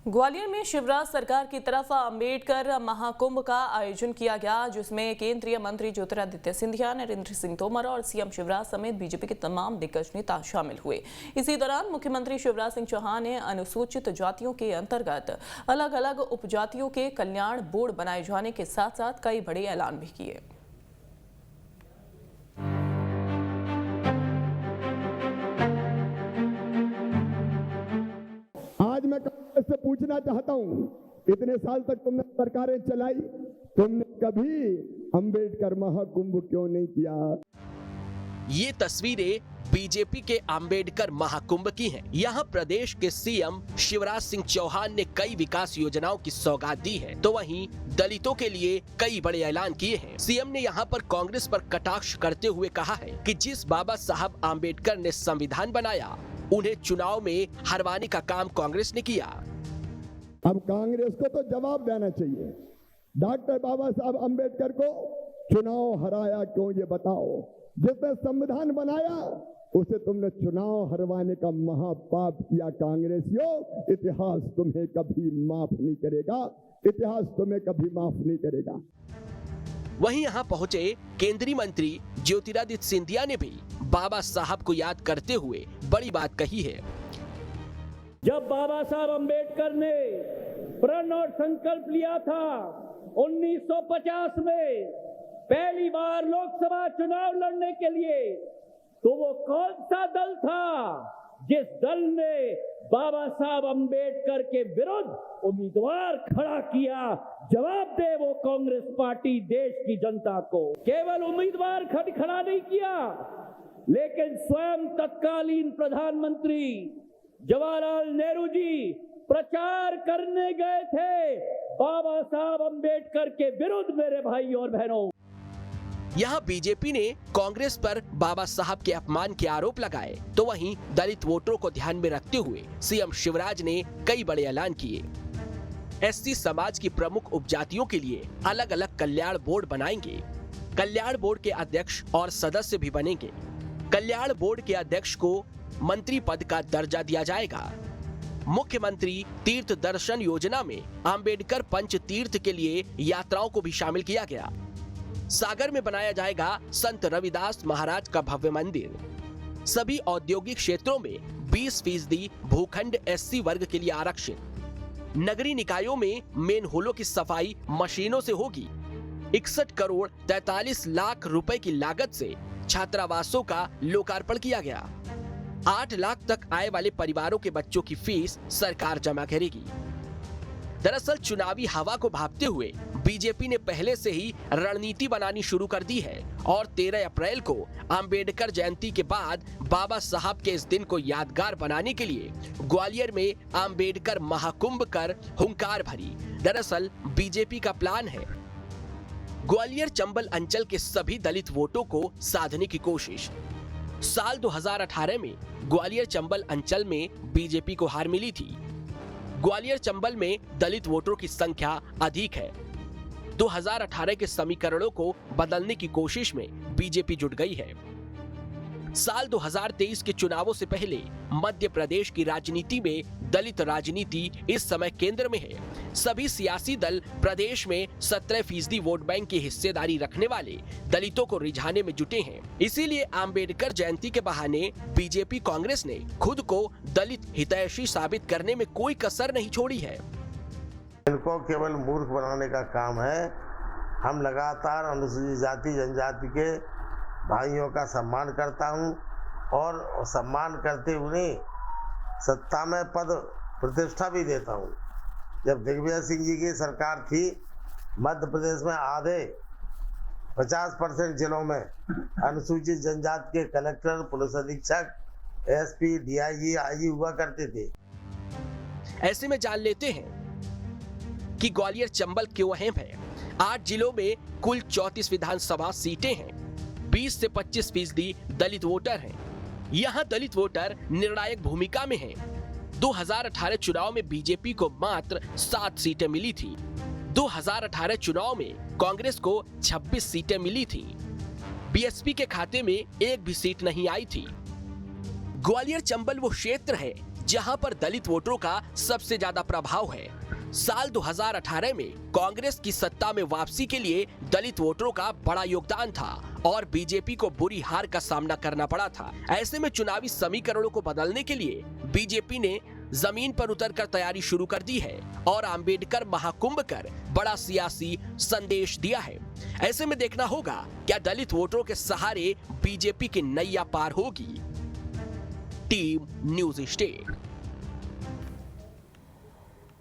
ग्वालियर में शिवराज सरकार की तरफ अंबेडकर महाकुंभ का आयोजन किया गया, जिसमें केंद्रीय मंत्री ज्योतिरादित्य सिंधिया, नरेंद्र सिंह तोमर और सीएम शिवराज समेत बीजेपी के तमाम दिग्गज नेता शामिल हुए। इसी दौरान मुख्यमंत्री शिवराज सिंह चौहान ने अनुसूचित जातियों के अंतर्गत अलग अलग उपजातियों के कल्याण बोर्ड बनाए जाने के साथ साथ कई बड़े ऐलान भी किए। आज मैं कांग्रेस से पूछना चाहता हूं, इतने साल तक तुमने सरकारें चलाई, तुमने कभी अंबेडकर महाकुंभ क्यों नहीं किया? ये तस्वीरें बीजेपी के अंबेडकर महाकुंभ की हैं। यहाँ प्रदेश के सीएम शिवराज सिंह चौहान ने कई विकास योजनाओं की सौगात दी है, तो वहीं दलितों के लिए कई बड़े ऐलान किए हैं। सीएम ने यहाँ पर कांग्रेस पर कटाक्ष करते हुए कहा है कि जिस बाबा साहब अंबेडकर ने संविधान बनाया, उन्हें चुनाव में हरवाने का काम कांग्रेस ने किया। अब कांग्रेस को तो जवाब देना चाहिए। डॉक्टर बाबा साहब अंबेडकर को चुनाव हराया क्यों, ये बताओ। जिसने संविधान बनाया उसे तुमने चुनाव हरवाने का महापाप किया। कांग्रेसियों, इतिहास तुम्हें कभी माफ नहीं करेगा, इतिहास तुम्हें कभी माफ नहीं करेगा। वहीं यहाँ पहुंचे केंद्रीय मंत्री ज्योतिरादित्य सिंधिया ने भी बाबा साहब को याद करते हुए बड़ी बात कही है। जब बाबा साहब अंबेडकर ने प्रण और संकल्प लिया था 1950 में पहली बार लोकसभा चुनाव लड़ने के लिए, तो वो कौन सा दल था जिस दल ने बाबा साहब अंबेडकर के विरुद्ध उम्मीदवार खड़ा किया? जवाब दे वो कांग्रेस पार्टी देश की जनता को। केवल उम्मीदवार खड़ा नहीं किया, लेकिन स्वयं तत्कालीन प्रधानमंत्री जवाहरलाल नेहरू जी प्रचार करने गए थे बाबा साहब अंबेडकर के विरुद्ध। मेरे भाई और बहनों, यहाँ बीजेपी ने कांग्रेस पर बाबा साहब के अपमान के आरोप लगाए, तो वहीं दलित वोटरों को ध्यान में रखते हुए सीएम शिवराज ने कई बड़े ऐलान किए। एससी समाज की प्रमुख उपजातियों के लिए अलग अलग कल्याण बोर्ड बनाएंगे। कल्याण बोर्ड के अध्यक्ष और सदस्य भी बनेंगे। कल्याण बोर्ड के अध्यक्ष को मंत्री पद का दर्जा दिया जाएगा। मुख्यमंत्री तीर्थ दर्शन योजना में अंबेडकर पंच तीर्थ के लिए यात्राओं को भी शामिल किया गया। सागर में बनाया जाएगा संत रविदास महाराज का भव्य मंदिर। सभी औद्योगिक क्षेत्रों में 20% भूखंड एससी वर्ग के लिए आरक्षित। नगरीय निकायों में मेन होलों की सफाई मशीनों से होगी। 61 करोड़ 43 लाख रुपए की लागत से छात्रावासों का लोकार्पण किया गया। 8 लाख तक आय वाले परिवारों के बच्चों की फीस सरकार जमा करेगी। दरअसल चुनावी हवा को भांपते हुए बीजेपी ने पहले से ही रणनीति बनानी शुरू कर दी है और 13 अप्रैल को अंबेडकर जयंती के बाद बाबा साहब के इस दिन को यादगार बनाने के लिए ग्वालियर में अंबेडकर महाकुंभ कर हुंकार भरी। दरअसल बीजेपी का प्लान है ग्वालियर चंबल अंचल के सभी दलित वोटों को साधने की कोशिश। साल 2018 में ग्वालियर चंबल अंचल में बीजेपी को हार मिली थी। ग्वालियर चंबल में दलित वोटरों की संख्या अधिक है। 2018 के समीकरणों को बदलने की कोशिश में बीजेपी जुट गई है। साल 2023 के चुनावों से पहले मध्य प्रदेश की राजनीति में दलित राजनीति इस समय केंद्र में है। सभी सियासी दल प्रदेश में 17% वोट बैंक की हिस्सेदारी रखने वाले दलितों को रिझाने में जुटे हैं। इसीलिए अंबेडकर जयंती के बहाने बीजेपी कांग्रेस ने खुद को दलित हितैषी साबित करने में कोई कसर नहीं छोड़ी है। इनको केवल मूर्ख बनाने का काम है। हम लगातार अनुसूचित जाति जनजाति के भाइयों का सम्मान करता हूं और सम्मान करते हुए सत्ता में पद प्रतिष्ठा भी देता हूं। जब दिग्विजय सिंह जी की सरकार थी, मध्य प्रदेश में आधे 50% जिलों में अनुसूचित जनजाति के कलेक्टर, पुलिस अधीक्षक, एसपी, डीआईजी, आईजी हुआ करते थे। ऐसे में जान लेते हैं कि ग्वालियर चंबल क्यों अहम है। 8 जिलों में कुल 34 विधानसभा सीटें हैं। 20 से 25% दलित वोटर हैं। यहाँ दलित वोटर निर्णायक भूमिका में हैं। 2018 चुनाव में बीजेपी को मात्र 7 सीटें मिली थी। 2018 चुनाव में कांग्रेस को 26 सीटें मिली थी। बीएसपी के खाते में एक भी सीट नहीं आई थी। ग्वालियर चंबल वो क्षेत्र है जहां पर दलित वोटरों का सबसे ज्यादा प्रभाव है। साल 2018 में कांग्रेस की सत्ता में वापसी के लिए दलित वोटरों का बड़ा योगदान था और बीजेपी को बुरी हार का सामना करना पड़ा था। ऐसे में चुनावी समीकरणों को बदलने के लिए बीजेपी ने जमीन पर उतरकर तैयारी शुरू कर दी है और अंबेडकर महाकुंभ कर बड़ा सियासी संदेश दिया है। ऐसे में देखना होगा क्या दलित वोटरों के सहारे बीजेपी की नैया पार होगी। Team news state.